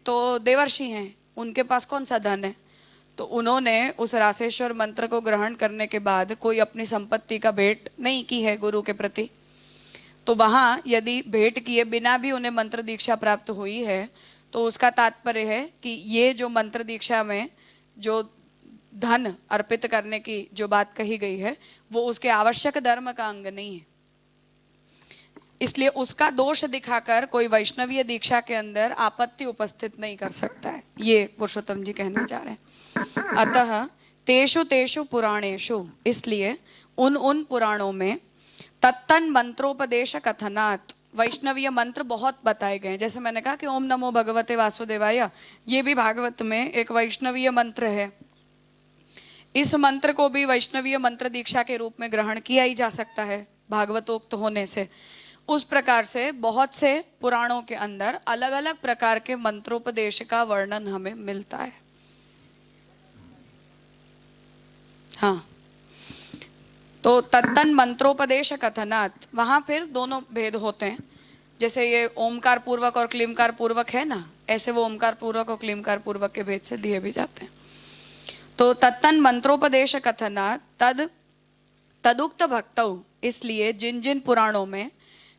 तो देवर्षि हैं, उनके पास कौन सा धन है? तो उन्होंने उस रासेश्वर मंत्र को ग्रहण करने के बाद कोई अपनी संपत्ति का भेंट नहीं की है गुरु के प्रति। तो वहाँ यदि भेंट किए बिना भी उन्हें मंत्र दीक्षा प्राप्त हुई है, तो उसका तात्पर्य है कि ये जो मंत्र दीक्षा में जो धन अर्पित करने की जो बात कही गई है, वो उसके आवश्यक धर्म का अंग नहीं है। इसलिए उसका दोष दिखाकर कोई वैष्णवीय दीक्षा के अंदर आपत्ति उपस्थित नहीं कर सकता है, ये पुरुषोत्तम जी कहने जा रहे हैं। अतः तेषु तेषु पुराणेषु, इसलिए उन पुराणों में तत्तन मंत्रोपदेश कथनात्, वैष्णवीय मंत्र बहुत बताए गए हैं। जैसे मैंने कहा कि ओम नमो भगवते वासुदेवाय, ये भी भागवत में एक वैष्णवीय मंत्र है। इस मंत्र को भी वैष्णवीय मंत्र दीक्षा के रूप में ग्रहण किया ही जा सकता है भागवतोक्त होने से। उस प्रकार से बहुत से पुराणों के अंदर अलग अलग प्रकार के मंत्रोपदेश का वर्णन हमें मिलता है। हाँ, तो तत्तन मंत्रोपदेश कथनात्, वहां फिर दोनों भेद होते हैं। जैसे ये ओमकार पूर्वक और क्लीमकार पूर्वक है ना, ऐसे वो ओमकार पूर्वक और क्लीमकार पूर्वक के भेद से दिए भी जाते हैं। तो तत्तन मंत्रोपदेश कथनात् तदुक्त भक्तौ, इसलिए जिन जिन पुराणों में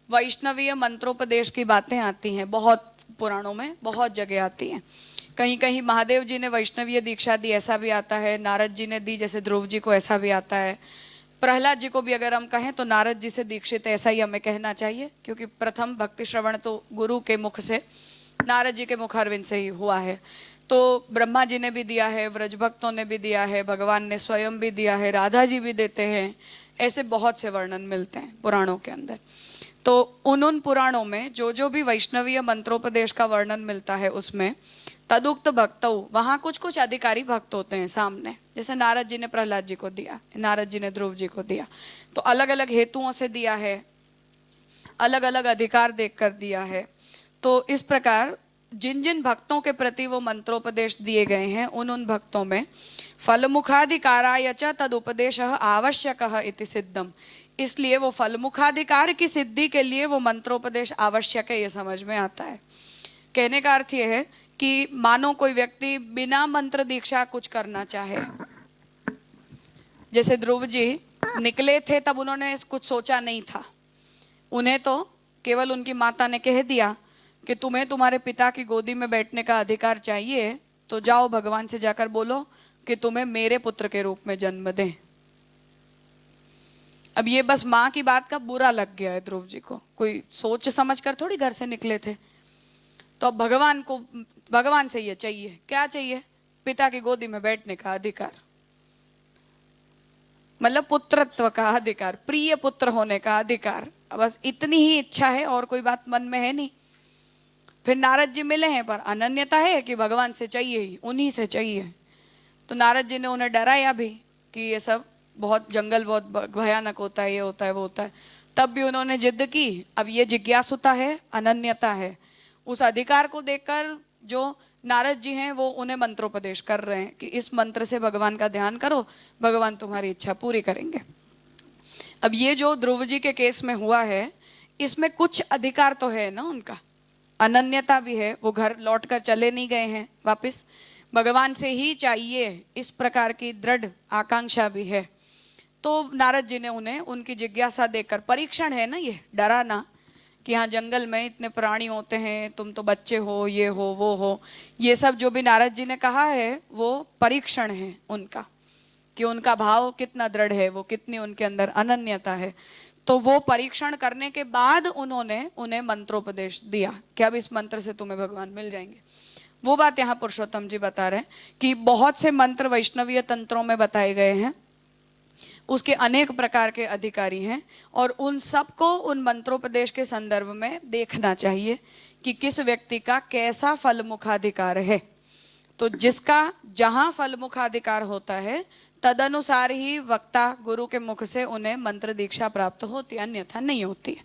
वैष्णवीय मंत्रोपदेश की बातें आती हैं, बहुत पुराणों में बहुत जगह आती हैं। कहीं कहीं महादेव जी ने वैष्णवीय दीक्षा दी, ऐसा भी आता है। नारद जी ने दी, जैसे ध्रुव जी को, ऐसा भी आता है। प्रहलाद जी को भी अगर हम कहें तो नारद जी से दीक्षित, ऐसा ही हमें कहना चाहिए, क्योंकि प्रथम भक्ति श्रवण तो गुरु के मुख से, नारद जी के मुखारविंद से ही हुआ है। तो ब्रह्मा जी ने भी दिया है, व्रज भक्तों ने भी दिया है, भगवान ने स्वयं भी दिया है, राधा जी भी देते हैं। ऐसे बहुत से वर्णन मिलते हैं पुराणों के अंदर। तो उन पुराणों में जो जो भी वैष्णवीय मंत्रोपदेश का वर्णन मिलता है, उसमें तदुक्त भक्तौ, वहाँ कुछ कुछ अधिकारी भक्त होते हैं सामने। जैसे नारद जी ने प्रहलाद जी को दिया, नारद जी ने ध्रुव जी को दिया, तो अलग अलग हेतुओं से दिया है, अलग अलग अधिकार देखकर दिया है। तो इस प्रकार जिन जिन भक्तों के प्रति वो मंत्रोपदेश दिए गए हैं, उन भक्तों में फलमुखाधिकाराय च तदुपदेश आवश्यकः इति सिद्धम, इसलिए वो फलमुखाधिकार की सिद्धि के लिए वो मंत्रोपदेश आवश्यक है, ये समझ में आता है। कहने का अर्थ ये है कि मानो कोई व्यक्ति बिना मंत्र दीक्षा कुछ करना चाहे, जैसे ध्रुव जी निकले थे तब उन्होंने कुछ सोचा नहीं था, उन्हें तो केवल उनकी माता ने कह दिया कि तुम्हें तुम्हारे पिता की गोदी में बैठने का अधिकार चाहिए, तो जाओ भगवान से जाकर बोलो कि तुम्हें मेरे पुत्र के रूप में जन्म दें। अब ये बस माँ की बात का बुरा लग गया है ध्रुव जी को, कोई सोच समझ कर थोड़ी घर से निकले थे। तो अब भगवान से ये चाहिए, क्या चाहिए? पिता की गोदी में बैठने का अधिकार, मतलब पुत्रत्व का अधिकार, प्रिय पुत्र होने का अधिकार। बस इतनी ही इच्छा है, और कोई बात मन में है नहीं। फिर नारद जी मिले हैं, पर अनन्यता है कि भगवान से चाहिए ही, उन्हीं से चाहिए। तो नारद जी ने उन्हें डराया भी कि ये सब बहुत जंगल बहुत भयानक होता है, ये होता है वो होता है। तब भी उन्होंने जिद की। अब ये जिज्ञासुता है, अनन्यता है। उस अधिकार को देखकर जो नारद जी हैं वो उन्हें मंत्रोपदेश कर रहे हैं कि इस मंत्र से भगवान का ध्यान करो, भगवान तुम्हारी इच्छा पूरी करेंगे। अब ये जो ध्रुव जी के केस में हुआ है, इसमें कुछ अधिकार तो है ना उनका, अनन्यता भी है, वो घर लौटकर चले नहीं गए हैं वापस, भगवान से ही चाहिए, इस प्रकार की दृढ़ आकांक्षा भी है। तो नारद जी ने उन्हें उनकी जिज्ञासा देखकर, परीक्षण है ना ये, डराना कि हाँ जंगल में इतने प्राणी होते हैं, तुम तो बच्चे हो, ये हो वो हो, ये सब जो भी नारद जी ने कहा है वो परीक्षण है उनका, कि उनका भाव कितना दृढ़ है, वो कितनी उनके अंदर अनन्यता है। तो वो परीक्षण करने के बाद उन्होंने उन्हें मंत्रोपदेश दिया कि अब इस मंत्र से तुम्हें भगवान मिल जाएंगे। वो बात यहाँ पुरुषोत्तम जी बता रहे हैं कि बहुत से मंत्र वैष्णवीय तंत्रों में बताए गए हैं, उसके अनेक प्रकार के अधिकारी हैं, और उन सबको उन मंत्रोपदेश के संदर्भ में देखना चाहिए कि किस व्यक्ति का कैसा फलमुखाधिकार है। तो जिसका जहाँ फलमुखाधिकार होता है तदनुसार ही वक्ता गुरु के मुख से उन्हें मंत्र दीक्षा प्राप्त होती है, अन्यथा नहीं होती है।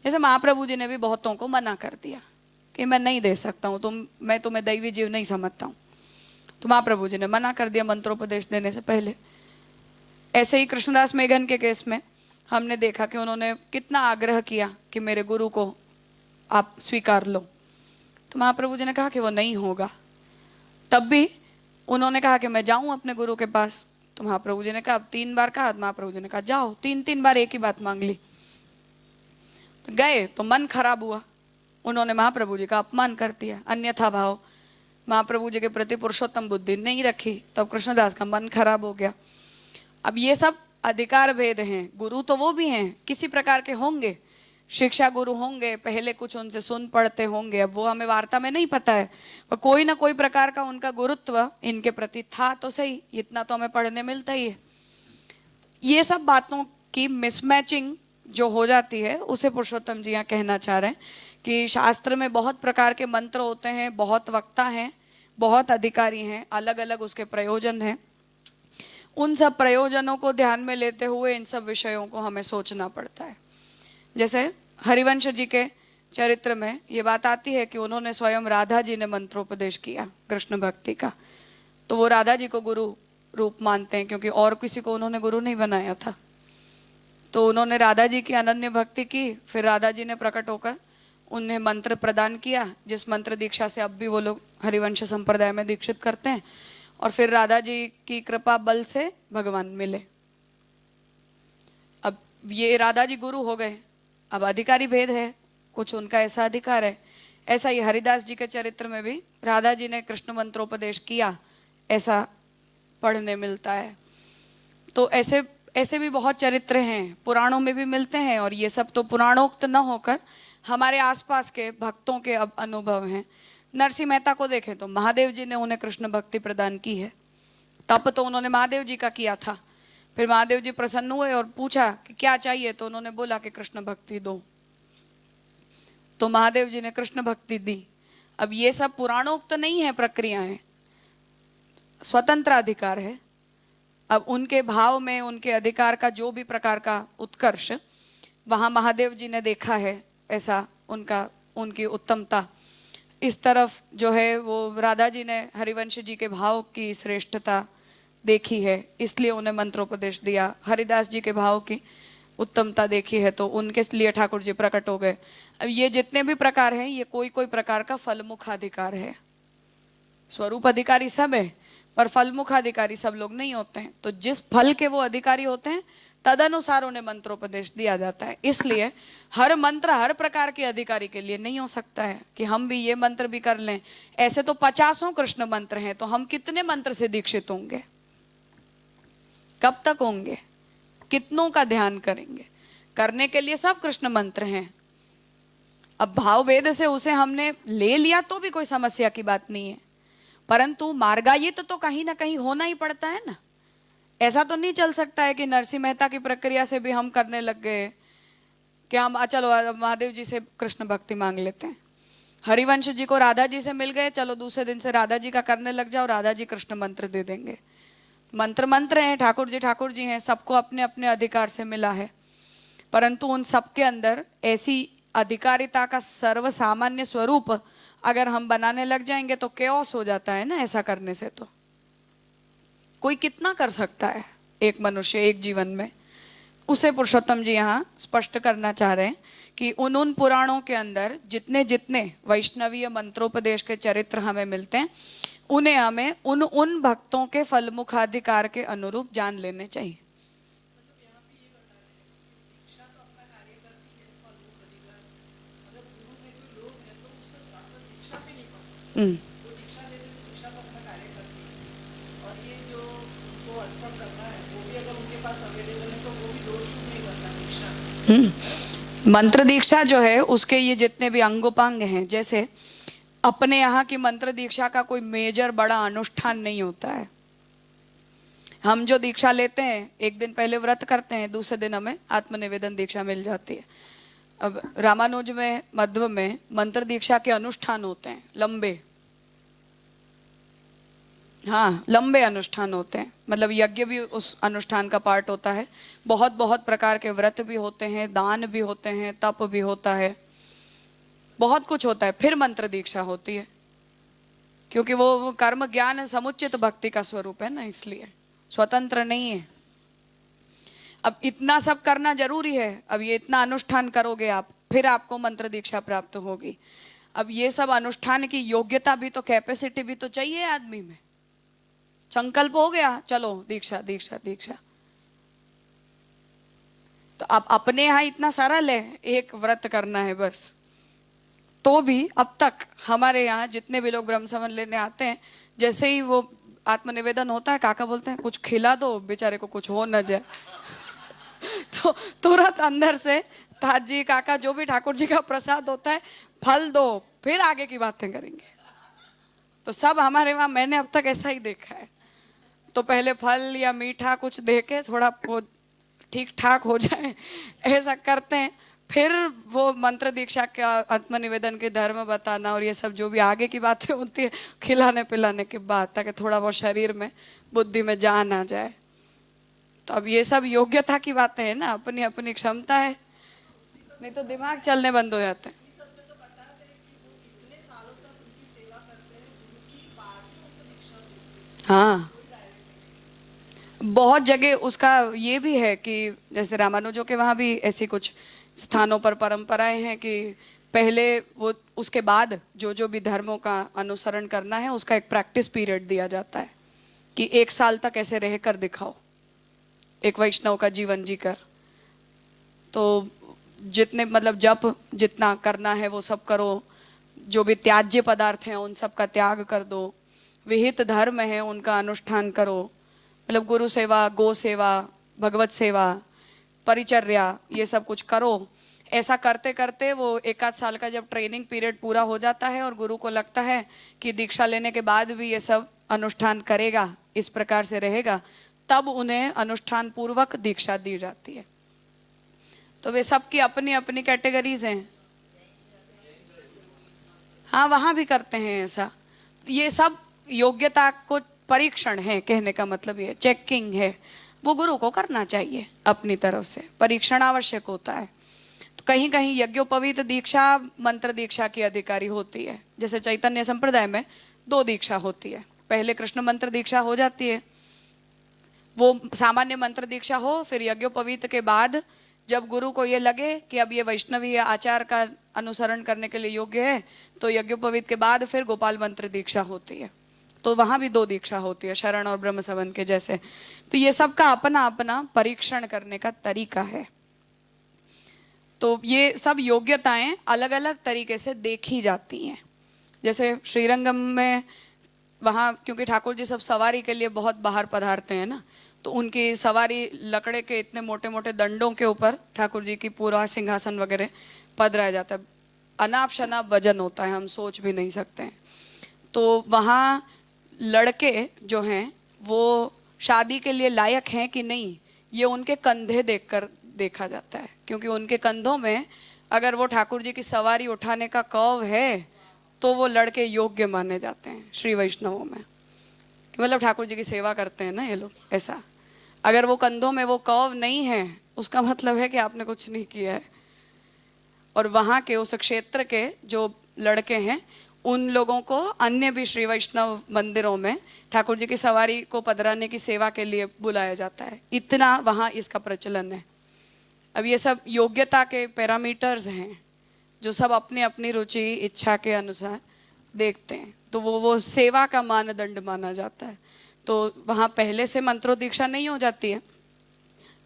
जैसे महाप्रभु जी ने भी बहुतों को मना कर दिया कि मैं नहीं दे सकता हूँ, मैं तुम्हें दैवी जीव नहीं समझता हूँ, तो महाप्रभु जी ने मना कर दिया मंत्रोपदेश देने से पहले। ऐसे ही कृष्णदास मेघन के केस में हमने देखा कि उन्होंने कितना आग्रह किया कि मेरे गुरु को आप स्वीकार लो, तो महाप्रभु जी ने कहा कि वो नहीं होगा। तब भी उन्होंने कहा कि मैं जाऊं अपने गुरु के पास। तो महाप्रभु जी ने कहा, अब 3 बार कहा, महाप्रभु जी ने कहा जाओ। 3 बार एक ही बात मांग ली। तो गए तो मन खराब हुआ, उन्होंने महाप्रभु जी का अपमान कर दिया, अन्यथा भाव महाप्रभु जी के प्रति पुरुषोत्तम बुद्धि नहीं रखी। तब कृष्णदास का मन खराब हो गया। अब ये सब अधिकार भेद हैं। गुरु तो वो भी हैं, किसी प्रकार के होंगे, शिक्षा गुरु होंगे, पहले कुछ उनसे सुन पढ़ते होंगे, अब वो हमें वार्ता में नहीं पता है, पर कोई ना कोई प्रकार का उनका गुरुत्व इनके प्रति था तो सही, इतना तो हमें पढ़ने मिलता ही है। ये सब बातों की मिसमैचिंग जो हो जाती है उसे पुरुषोत्तम जी यहाँ कहना चाह रहे हैं कि शास्त्र में बहुत प्रकार के मंत्र होते हैं, बहुत वक्ता हैं, बहुत अधिकारी हैं, अलग अलग उसके प्रयोजन हैं। उन सब प्रयोजनों को ध्यान में लेते हुए इन सब विषयों को हमें सोचना पड़ता है। जैसे हरिवंश जी के चरित्र में ये बात आती है कि उन्होंने स्वयं राधा जी ने मंत्रोपदेश किया कृष्ण भक्ति का, तो वो राधा जी को गुरु रूप मानते हैं क्योंकि और किसी को उन्होंने गुरु नहीं बनाया था। तो उन्होंने राधा जी की अनन्य भक्ति की, फिर राधा जी ने प्रकट होकर उन्हें मंत्र प्रदान किया, जिस मंत्र दीक्षा से अब भी वो लोग हरिवंश संप्रदाय में दीक्षित करते हैं। और फिर राधा जी की कृपा बल से भगवान मिले। अब ये राधा जी गुरु हो गए, अब अधिकारी भेद है, कुछ उनका ऐसा अधिकार है। ऐसा ही हरिदास जी के चरित्र में भी राधा जी ने कृष्ण मंत्रोपदेश किया, ऐसा पढ़ने मिलता है। तो ऐसे ऐसे भी बहुत चरित्र हैं, पुराणों में भी मिलते हैं। और ये सब तो पुराणोक्त न होकर हमारे आसपास के भक्तों के अब अनुभव हैं। नरसिंह मेहता को देखें तो महादेव जी ने उन्हें कृष्ण भक्ति प्रदान की है, तप तो उन्होंने महादेव जी का किया था। फिर महादेव जी प्रसन्न हुए और पूछा कि क्या चाहिए, तो उन्होंने बोला कि कृष्ण भक्ति दो, तो महादेव जी ने कृष्ण भक्ति दी। अब ये सब पुराणोक्त नहीं है प्रक्रियाएं, स्वतंत्र अधिकार है। अब उनके भाव में उनके अधिकार का जो भी प्रकार का उत्कर्ष वहाँ महादेव जी ने देखा है, ऐसा उनकी उत्तमता। इस तरफ जो है वो राधा जी ने हरिवंश जी के भाव की श्रेष्ठता देखी है, इसलिए उन्हें मंत्रोपदेश दिया। हरिदास जी के भाव की उत्तमता देखी है तो उनके लिए ठाकुर जी प्रकट हो गए। अब ये जितने भी प्रकार हैं ये कोई कोई प्रकार का फलमुखाधिकार है। स्वरूप अधिकारी सब है पर फलमुखाधिकारी सब लोग नहीं होते हैं। तो जिस फल के वो अधिकारी होते हैं तदनुसार उन्हें मंत्रोपदेश दिया जाता है। इसलिए हर मंत्र हर प्रकार के अधिकारी के लिए नहीं हो सकता है कि हम भी ये मंत्र भी कर लें। ऐसे तो 50 कृष्ण मंत्र हैं, तो हम कितने मंत्र से दीक्षित होंगे, कब तक होंगे, कितनों का ध्यान करेंगे? करने के लिए सब कृष्ण मंत्र हैं। अब भाव वेद से उसे हमने ले लिया तो भी कोई समस्या की बात नहीं है, परंतु मार्गायित तो कहीं ना कहीं होना ही पड़ता है ना। ऐसा तो नहीं चल सकता है कि नरसिंह मेहता की प्रक्रिया से भी हम करने लग गए कि हम चलो महादेव जी से कृष्ण भक्ति मांग लेते हैं, हरिवंश जी को राधा जी से मिल गए, चलो दूसरे दिन से राधा जी का करने लग जाओ, राधा जी कृष्ण मंत्र दे देंगे। मंत्र मंत्र हैं, ठाकुर जी हैं, सबको अपने अपने अधिकार से मिला है, परंतु उन सबके अंदर ऐसी अधिकारिता का सर्वसामान्य स्वरूप अगर हम बनाने लग जाएंगे तो केओस हो जाता है ना। ऐसा करने से तो कोई कितना कर सकता है एक मनुष्य एक जीवन में, उसे पुरुषोत्तम जी यहाँ स्पष्ट करना चाह रहे हैं कि उन पुराणों के अंदर जितने जितने वैष्णवीय मंत्रोपदेश के चरित्र हमें मिलते हैं उन्हें हमें उन भक्तों के फलमुखाधिकार के अनुरूप जान लेने चाहिए। मंत्र दीक्षा जो है उसके ये जितने भी अंगोपांग हैं, जैसे अपने यहाँ की मंत्र दीक्षा का कोई मेजर बड़ा अनुष्ठान नहीं होता है। हम जो दीक्षा लेते हैं एक दिन पहले व्रत करते हैं, दूसरे दिन हमें आत्मनिवेदन दीक्षा मिल जाती है। अब रामानुज में मध्व में मंत्र दीक्षा के अनुष्ठान होते हैं लंबे, हाँ लंबे अनुष्ठान होते हैं, मतलब यज्ञ भी उस अनुष्ठान का पार्ट होता है। बहुत बहुत प्रकार के व्रत भी होते हैं, दान भी होते हैं, तप भी होता है, बहुत कुछ होता है। फिर मंत्र दीक्षा होती है क्योंकि वो कर्म ज्ञान समुचित भक्ति का स्वरूप है ना, इसलिए स्वतंत्र नहीं है। अब इतना सब करना जरूरी है। अब ये इतना अनुष्ठान करोगे आप, फिर आपको मंत्र दीक्षा प्राप्त होगी। अब ये सब अनुष्ठान की योग्यता भी तो, कैपेसिटी भी तो चाहिए आदमी में। संकल्प हो गया, चलो दीक्षा दीक्षा दीक्षा। तो आप अपने यहाँ इतना सरल है, एक व्रत करना है बस। तो भी अब तक हमारे यहाँ जितने भी लोग ब्रह्म संबंध लेने आते हैं, जैसे ही वो आत्मनिवेदन होता है, काका बोलते हैं कुछ खिला दो बेचारे को, कुछ हो न जाए। तो तुरंत अंदर से ताज जी, काका, जो भी ठाकुर जी का प्रसाद होता है, फल दो, फिर आगे की बातें करेंगे। तो सब हमारे वहाँ मैंने अब तक ऐसा ही देखा है। तो पहले फल या मीठा कुछ दे के थोड़ा वो ठीक ठाक हो जाए, ऐसा करते हैं। फिर वो मंत्र दीक्षा का, आत्मनिवेदन के धर्म बताना और ये सब जो भी आगे की बातें होती है खिलाने पिलाने के बाद, ताकि थोड़ा बहुत शरीर में, बुद्धि में जान आ जाए। तो अब ये सब योग्यता की बातें हैं ना, अपनी अपनी क्षमता है, नहीं तो दिमाग चलने बंद हो जाते हैं। हाँ, बहुत जगह उसका ये भी है कि जैसे रामानुजों के वहाँ भी ऐसी कुछ स्थानों पर परंपराएं हैं कि पहले वो, उसके बाद जो जो भी धर्मों का अनुसरण करना है उसका एक प्रैक्टिस पीरियड दिया जाता है कि 1 साल तक ऐसे रह कर दिखाओ, एक वैष्णव का जीवन जीकर। तो जितने मतलब जप जितना करना है वो सब करो, जो भी त्याज्य पदार्थ हैं उन सब का त्याग कर दो, विहित धर्म है उनका अनुष्ठान करो, मतलब गुरु सेवा, गो सेवा, भगवत सेवा, परिचर्या, ये सब कुछ करो। ऐसा करते करते वो 1 आध साल का जब ट्रेनिंग पीरियड पूरा हो जाता है और गुरु को लगता है कि दीक्षा लेने के बाद भी ये सब अनुष्ठान करेगा, इस प्रकार से रहेगा, तब उन्हें अनुष्ठान पूर्वक दीक्षा दी जाती है। तो वे सबकी अपनी अपनी कैटेगरीज हैं। हाँ, वहाँ भी करते हैं ऐसा। ये सब योग्यता को परीक्षण है, कहने का मतलब ये चेकिंग है, वो गुरु को करना चाहिए अपनी तरफ से, परीक्षण आवश्यक होता है। तो कहीं कहीं यज्ञोपवीत दीक्षा मंत्र दीक्षा की अधिकारी होती है, जैसे चैतन्य संप्रदाय में 2 दीक्षा होती है। पहले कृष्ण मंत्र दीक्षा हो जाती है, वो सामान्य मंत्र दीक्षा हो, फिर यज्ञोपवीत के बाद जब गुरु को ये लगे कि अब ये वैष्णवी आचार का अनुसरण करने के लिए योग्य है, तो यज्ञोपवीत के बाद फिर गोपाल मंत्र दीक्षा होती है। तो वहाँ भी 2 दीक्षा होती है, शरण और ब्रह्म संबंध के जैसे। तो ये सब का अपना अपना परीक्षण करने का तरीका है। तो ये सब योग्यताएं अलग अलग तरीके से देखी जाती हैं। जैसे श्रीरंगम में वहाँ, क्योंकि ठाकुर जी सब सवारी के लिए बहुत बाहर पधारते हैं ना, तो उनकी सवारी लकड़े के इतने मोटे मोटे दंडों के ऊपर ठाकुर जी की पूरा सिंहासन वगैरह पधराया जाता है। अनाप शनाप वजन होता है, हम सोच भी नहीं सकते हैं। तो वहाँ लड़के जो हैं वो शादी के लिए लायक हैं कि नहीं, ये उनके कंधे देखकर देखा जाता है, क्योंकि उनके कंधों में अगर वो ठाकुर जी की सवारी उठाने का कव है तो वो लड़के योग्य माने जाते हैं श्री वैष्णवों में। मतलब ठाकुर जी की सेवा करते हैं ना ये लोग, ऐसा। अगर वो कंधों में वो कव नहीं है, उसका मतलब है कि आपने कुछ नहीं किया है। और वहाँ के उस क्षेत्र के जो लड़के हैं उन लोगों को अन्य भी श्री वैष्णव मंदिरों में ठाकुर जी की सवारी को पधराने की सेवा के लिए बुलाया जाता है। इतना वहाँ इसका प्रचलन है। अब ये सब योग्यता के पैरामीटर्स हैं जो सब अपनी अपनी रुचि इच्छा के अनुसार देखते हैं, तो वो सेवा का मानदंड माना जाता है। तो वहाँ पहले से मंत्रो दीक्षा नहीं हो जाती है,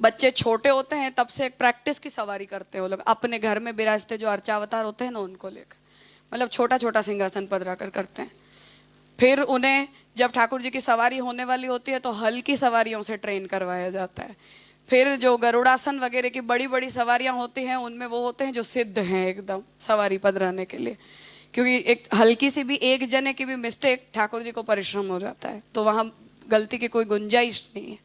बच्चे छोटे होते हैं तब से एक प्रैक्टिस की सवारी करते हैं वो लोग, अपने घर में विराजते जो अर्चावतार होते हैं ना उनको लेकर, मतलब छोटा छोटा सिंहासन पधरा कर करते हैं। फिर उन्हें जब ठाकुर जी की सवारी होने वाली होती है तो हल्की सवारियों से ट्रेन करवाया जाता है। फिर जो गरुड़ासन वगैरह की बड़ी बड़ी सवारियां होती हैं उनमें वो होते हैं जो सिद्ध हैं एकदम सवारी पधराने के लिए, क्योंकि एक हल्की सी भी एक जने की भी मिस्टेक ठाकुर जी को परिश्रम हो जाता है, तो वहाँ गलती की कोई गुंजाइश नहीं है।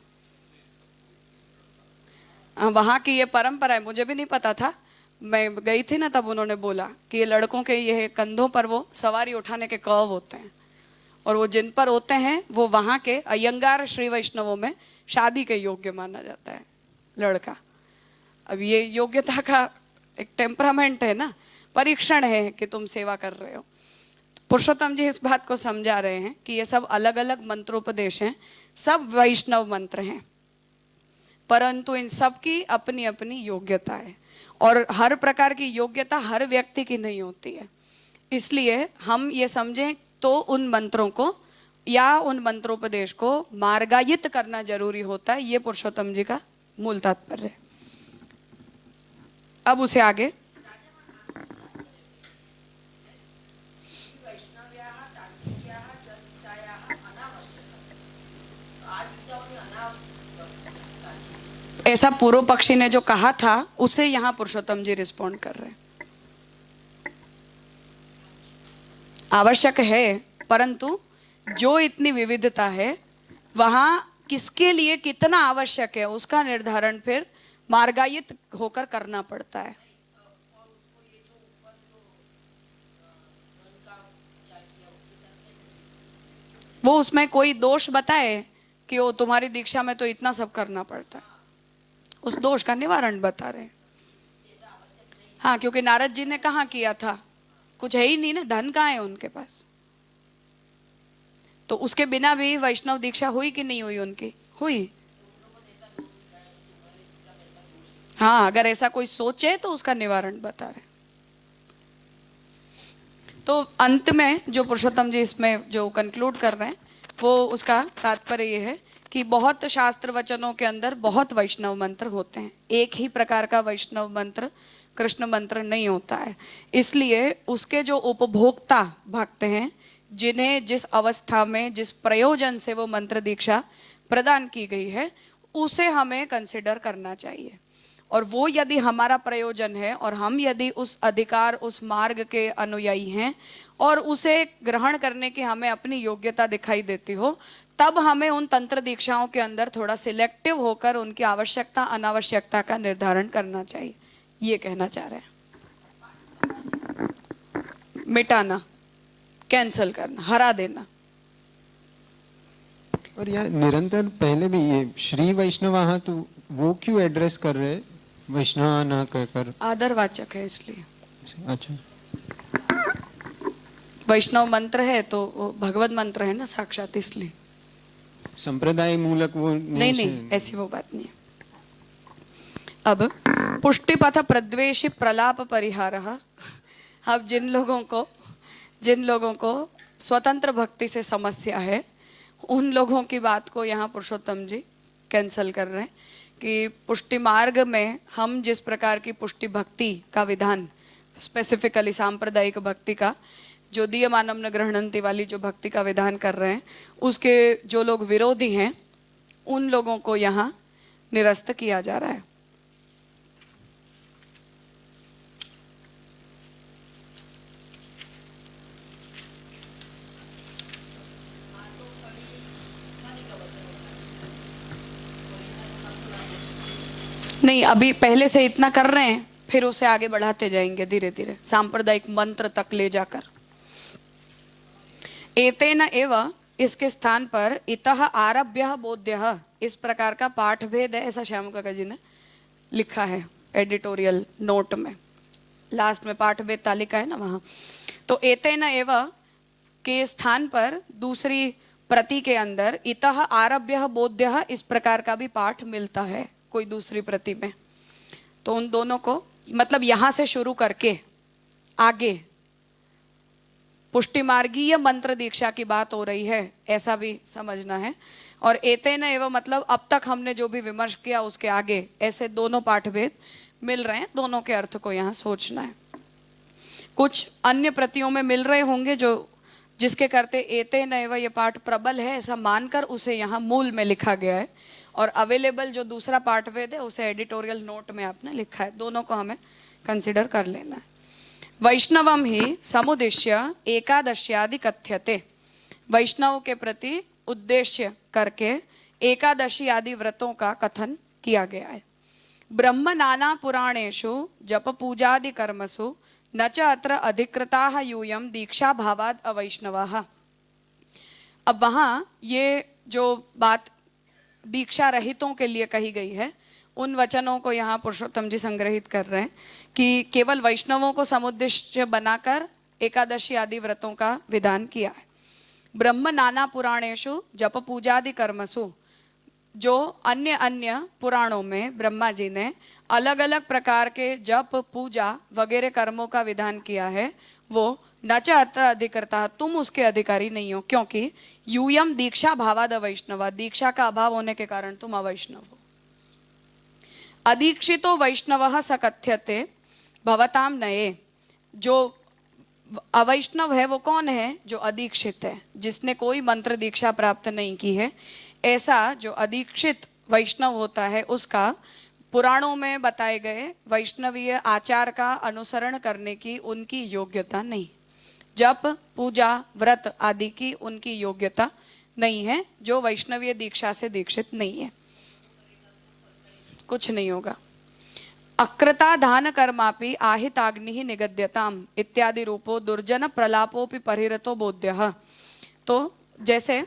वहाँ की ये परंपरा है, मुझे भी नहीं पता था, मैं गई थी ना तब उन्होंने बोला कि ये लड़कों के ये कंधों पर वो सवारी उठाने के कव होते हैं, और वो जिन पर होते हैं वो वहाँ के अयंगार श्री वैष्णवों में शादी के योग्य माना जाता है लड़का। अब ये योग्यता का एक टेम्परामेंट है ना, परीक्षण है कि तुम सेवा कर रहे हो। पुरुषोत्तम जी इस बात को समझा रहे हैं कि ये सब अलग अलग मंत्रोपदेश हैं, सब वैष्णव मंत्र हैं, परंतु इन सब की अपनी अपनी योग्यता है, और हर प्रकार की योग्यता हर व्यक्ति की नहीं होती है। इसलिए हम ये समझें तो उन मंत्रों को या उन मंत्रोपदेश को मार्गायित करना जरूरी होता है। ये पुरुषोत्तम जी का मूल तात्पर्य है। अब उसे आगे ऐसा पूर्व पक्षी ने जो कहा था उसे यहाँ पुरुषोत्तम जी रिस्पॉन्ड कर रहे हैं। आवश्यक है, परंतु जो इतनी विविधता है वहां किसके लिए कितना आवश्यक है उसका निर्धारण फिर मार्गायित होकर करना पड़ता है। वो उसमें कोई दोष बताए कि वो तुम्हारी दीक्षा में तो इतना सब करना पड़ता है, उस दोष का निवारण बता रहे हैं। हाँ, क्योंकि नारद जी ने कहाँ किया था, कुछ है ही नहीं ना, धन कहाँ है उनके पास। तो उसके बिना भी वैष्णव दीक्षा हुई कि नहीं हुई उनकी? हुई। हाँ, अगर ऐसा कोई सोचे तो उसका निवारण बता रहे। तो अंत में जो पुरुषोत्तम जी इसमें जो कंक्लूड कर रहे हैं वो उसका तात्पर्य ये है कि बहुत शास्त्र वचनों के अंदर बहुत वैष्णव मंत्र होते हैं, एक ही प्रकार का वैष्णव मंत्र कृष्ण मंत्र नहीं होता है। इसलिए उसके जो उपभोक्ता भक्त हैं, जिन्हें जिस अवस्था में जिस प्रयोजन से वो मंत्र दीक्षा प्रदान की गई है उसे हमें कंसिडर करना चाहिए। और वो यदि हमारा प्रयोजन है और हम यदि उस अधिकार उस मार्ग के अनुयायी हैं और उसे ग्रहण करने की हमें अपनी योग्यता दिखाई देती हो, तब हमें उन तंत्र दीक्षाओं के अंदर थोड़ा सिलेक्टिव होकर उनकी आवश्यकता अनावश्यकता का निर्धारण करना चाहिए, ये कहना चाह रहे हैं। मिटाना, कैंसल करना, हरा देना। और यह निरंतर पहले भी ये श्री वैष्णव, तो वो क्यों एड्रेस कर रहे, वैष्णव ना कहकर? आदरवाचक है इसलिए। अच्छा, वैष्णव मंत्र है तो वो भगवत मंत्र है ना साक्षात, इसलिए संप्रदाय मूलक वो नहीं, ऐसी वो बात नहीं है। अब पुष्टिपथ प्रद्वेषी प्रलाप परिहारः। अब जिन लोगों को स्वतंत्र भक्ति से समस्या है उन लोगों की बात को यहाँ पुरुषोत्तम जी कैंसल कर रहे हैं कि पुष्टि मार्ग में हम जिस प्रकार की पुष्टि भक्ति का विधान, स्पेसिफिकली सांप्रदायिक भक्ति का जो दीयमानम न गृह्णन्ति वाली जो भक्ति का विधान कर रहे हैं, उसके जो लोग विरोधी हैं उन लोगों को यहाँ निरस्त किया जा रहा है। नहीं, अभी पहले से इतना कर रहे हैं, फिर उसे आगे बढ़ाते जाएंगे धीरे धीरे सांप्रदायिक मंत्र तक ले जाकर। एतेन एव, इसके स्थान पर इतः आरभ्य बोध्यः, इस प्रकार का पाठ भेद है, ऐसा श्याम काका जी ने लिखा है एडिटोरियल नोट में, लास्ट में पाठ भेद तालिका है ना वहाँ। तो एतेन एव के स्थान पर दूसरी प्रति के अंदर इतः आरभ्य बोध्यः इस प्रकार का भी पाठ मिलता है कोई दूसरी प्रति में। तो उन दोनों को मतलब यहाँ से शुरू करके आगे पुष्टि मार्गीय मंत्र दीक्षा की बात हो रही है, ऐसा भी समझना है। और एतेन एव मतलब अब तक हमने जो भी विमर्श किया उसके आगे ऐसे दोनों पाठभेद मिल रहे हैं, दोनों के अर्थ को यहाँ सोचना है। कुछ अन्य प्रतियों में मिल रहे होंगे जो जिसके करते एतेन एव ये पाठ प्रबल है ऐसा मानकर उसे यहाँ मूल में लिखा गया है, और अवेलेबल जो दूसरा पाठभेद है उसे एडिटोरियल नोट में आपने लिखा है। दोनों को हमें कंसिडर कर लेना है। वैष्णवम ही समुद्देश्य एकादश्यादि कथ्यते, वैष्णव के प्रति उद्देश्य करके एकादशी आदि व्रतों का कथन किया गया है। ब्रह्म नाना पुराणेषु जप पूजादि कर्मसु न च अत्र अधिकृताः यूयं दीक्षा भावाद अवैष्णवाः। अब वहाँ ये जो बात दीक्षा रहितों के लिए कही गई है उन वचनों को यहाँ पुरुषोत्तम जी संग्रहित कर रहे हैं कि केवल वैष्णवों को समुद्देश्य बनाकर एकादशी आदि व्रतों का विधान किया है। ब्रह्म नाना पुराणेषु जप पूजादि कर्मसु, जो अन्य अन्य पुराणों में ब्रह्मा जी ने अलग अलग प्रकार के जप पूजा वगैरह कर्मों का विधान किया है वो न च अत्र अधिकर्ता, तुम उसके अधिकारी नहीं हो, क्योंकि यूयम दीक्षा भावाद अवैष्णव, दीक्षा का अभाव होने के कारण तुम अवैष्णव हो। अदीक्षितो वैष्णव स कथ्यते भवताम नये, जो अवैष्णव है वो कौन है? जो अदीक्षित है, जिसने कोई मंत्र दीक्षा प्राप्त नहीं की है। ऐसा जो अदीक्षित वैष्णव होता है उसका पुराणों में बताए गए वैष्णवीय आचार का अनुसरण करने की उनकी योग्यता नहीं, जप पूजा व्रत आदि की उनकी योग्यता नहीं है। जो वैष्णवीय दीक्षा से दीक्षित नहीं है, कुछ नहीं होगा। अकृता दान कर्मापि आहिताग्नि निगद्यताम इत्यादि रूपो दुर्जन प्रलापोपि परिरतो बोध्यः। तो जैसे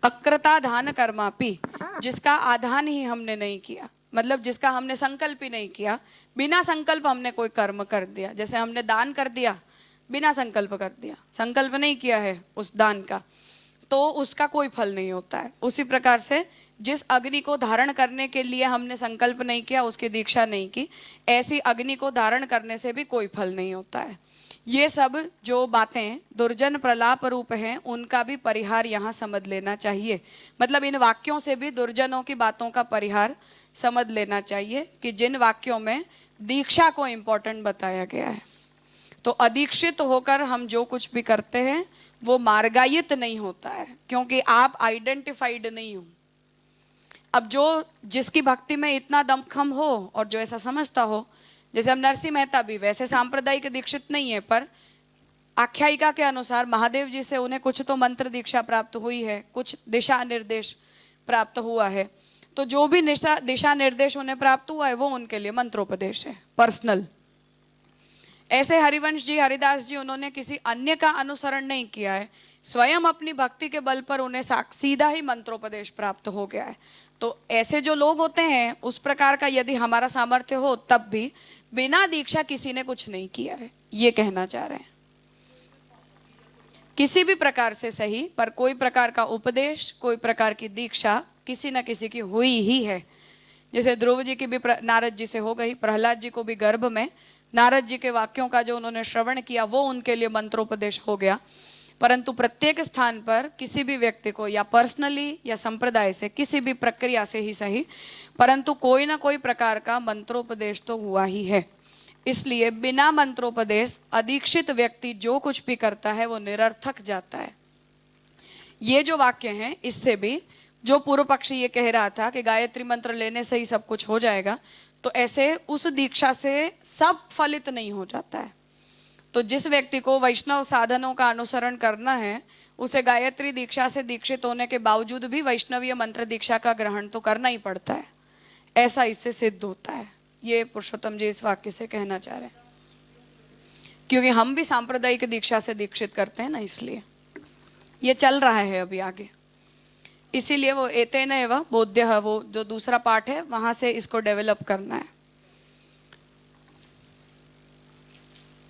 अकृता दान कर्मापि, जिसका आधान ही हमने नहीं किया, मतलब जिसका हमने संकल्प ही नहीं किया, बिना संकल्प हमने कोई कर्म कर दिया, जैसे हमने दान कर दिया बिना संकल्प कर दिया, संकल्प नहीं किया है उस दान का, तो उसका कोई फल नहीं होता है। उसी प्रकार से जिस अग्नि को धारण करने के लिए हमने संकल्प नहीं किया, उसकी दीक्षा नहीं की, ऐसी अग्नि को धारण करने से भी कोई फल नहीं होता है। ये सब जो बातें दुर्जन प्रलाप रूप हैं, उनका भी परिहार यहाँ समझ लेना चाहिए। मतलब इन वाक्यों से भी दुर्जनों की बातों का परिहार समझ लेना चाहिए कि जिन वाक्यों में दीक्षा को इम्पोर्टेंट बताया गया है। तो अदीक्षित होकर हम जो कुछ भी करते हैं वो मार्गायित नहीं होता है, क्योंकि आप आइडेंटिफाइड नहीं हो। अब जो जिसकी भक्ति में इतना दमखम हो और जो ऐसा समझता हो, जैसे हम नरसिंह मेहता भी वैसे सांप्रदायिक दीक्षित नहीं है, पर आख्यायिका के अनुसार महादेव जी से उन्हें कुछ तो मंत्र दीक्षा प्राप्त हुई है, कुछ दिशा निर्देश प्राप्त हुआ है। तो जो भी दिशा निर्देश उन्हें प्राप्त हुआ है वो उनके लिए मंत्रोपदेश है, पर्सनल। ऐसे हरिवंश जी, हरिदास जी, उन्होंने किसी अन्य का अनुसरण नहीं किया है, स्वयं अपनी भक्ति के बल पर उन्हें सीधा ही मंत्रोपदेश प्राप्त हो गया है। तो ऐसे जो लोग होते हैं, उस प्रकार का यदि हमारा सामर्थ्य हो तब भी बिना दीक्षा किसी ने कुछ नहीं किया है, ये कहना चाह रहे हैं। किसी भी प्रकार से सही, पर कोई प्रकार का उपदेश, कोई प्रकार की दीक्षा किसी न किसी की हुई ही है। जैसे ध्रुव जी की भी नारद जी से हो गई, प्रहलाद जी को भी गर्भ में नारद जी के वाक्यों का जो उन्होंने श्रवण किया वो उनके लिए मंत्रोपदेश हो गया। परंतु प्रत्येक स्थान पर किसी भी व्यक्ति को या पर्सनली या संप्रदाय से, किसी भी प्रक्रिया से ही सही, परंतु कोई ना कोई प्रकार का मंत्रोपदेश तो हुआ ही है। इसलिए बिना मंत्रोपदेश अदीक्षित व्यक्ति जो कुछ भी करता है वो निरर्थक जाता है। ये जो वाक्य हैं, इससे भी जो पूर्व पक्षी ये कह रहा था कि गायत्री मंत्र लेने से ही सब कुछ हो जाएगा, तो ऐसे उस दीक्षा से सब फलित नहीं हो जाता है। तो जिस व्यक्ति को वैष्णव साधनों का अनुसरण करना है, उसे गायत्री दीक्षा से दीक्षित होने के बावजूद भी वैष्णवीय मंत्र दीक्षा का ग्रहण तो करना ही पड़ता है, ऐसा इससे सिद्ध होता है। ये पुरुषोत्तम जी इस वाक्य से कहना चाह रहे हैं, क्योंकि हम भी सांप्रदायिक दीक्षा से दीक्षित करते हैं ना, इसलिए ये चल रहा है अभी आगे। इसीलिए वो एतेन एव बोध्यः, वो जो दूसरा पार्ट है वहां से इसको डेवलप करना है।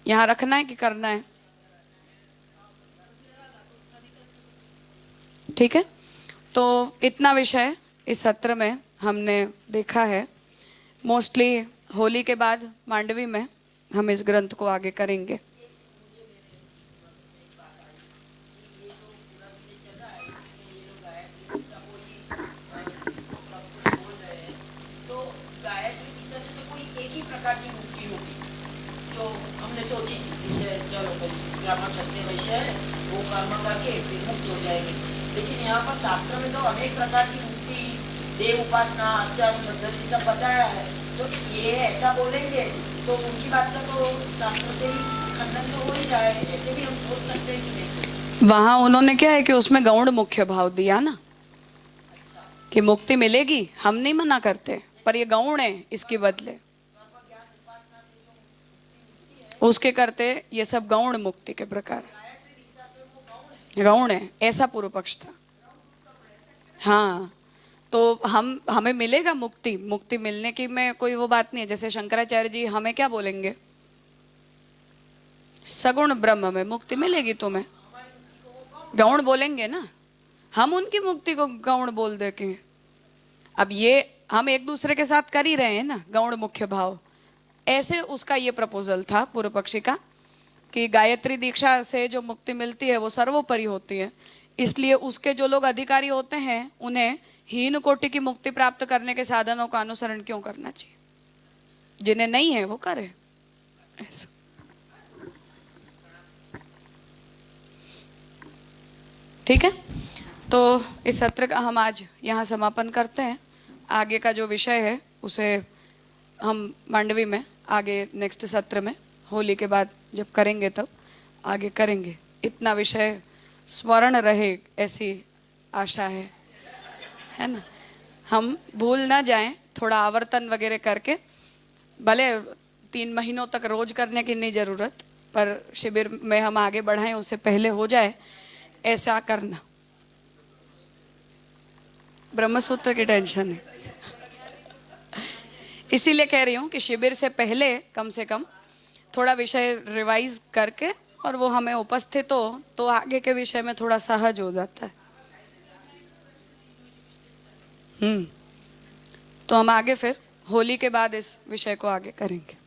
यहाँ रखना है कि करना है? ठीक है, तो इतना विषय इस सत्र में हमने देखा है। मोस्टली होली के बाद मांडवी में हम इस ग्रंथ को आगे करेंगे। जो हमने सोची थी चलो भाई ब्राह्मण क्षत्रिय वैश्य है, वो कर्म करके फिर मुक्त हो जाएगी, लेकिन यहाँ पर शास्त्र में तो अनेक प्रकार की मुक्ति, देव उपासना, आचार्य पद्धति सब बताया है। तो ये ऐसा बोलेंगे तो उनकी बात का तो शास्त्र से ही खंडन तो हो ही जाए, ऐसे भी हम सोच सकते हैं कि नहीं? वहां उन्होंने क्या है कि उसमें गौण मुख्य भाव दिया ना, अच्छा, कि मुक्ति मिलेगी, हम नहीं मना करते, पर ये गौण है इसके बदले, उसके करते ये सब गौण मुक्ति के प्रकार गौण है, ऐसा पूर्व पक्ष था। हाँ, तो हमें मिलेगा मुक्ति, मुक्ति मिलने की में कोई वो बात नहीं है। जैसे शंकराचार्य जी हमें क्या बोलेंगे, सगुण ब्रह्म में मुक्ति मिलेगी तुम्हें, गौण बोलेंगे ना, हम उनकी मुक्ति को गौण बोल देंगे। अब ये हम एक दूसरे के साथ कर ही रहे हैं ना, गौण मुख्य भाव। ऐसे उसका ये प्रपोजल था पूर्व पक्षी का कि गायत्री दीक्षा से जो मुक्ति मिलती है वो सर्वोपरि होती है, इसलिए उसके जो लोग अधिकारी होते हैं उन्हें हीन कोटि की मुक्ति प्राप्त करने के साधनों का अनुसरण क्यों करना चाहिए? जिन्हें नहीं है वो करे ऐसा। ठीक है, तो इस सत्र का हम आज यहाँ समापन करते हैं। आगे का जो विषय है उसे हम मांडवी में आगे नेक्स्ट सत्र में होली के बाद जब करेंगे तब आगे करेंगे। इतना विषय स्मरण रहे ऐसी आशा है ना। हम भूल ना जाएं, थोड़ा आवर्तन वगैरह करके, भले 3 महीनों तक रोज करने की नहीं ज़रूरत, पर शिविर में हम आगे बढ़ाएं उससे पहले हो जाए ऐसा करना। ब्रह्मसूत्र की टेंशन है, इसीलिए कह रही हूँ कि शिविर से पहले कम से कम थोड़ा विषय रिवाइज करके और वो हमें उपस्थित हो तो आगे के विषय में थोड़ा सहज हो जाता है। तो हम आगे फिर होली के बाद इस विषय को आगे करेंगे।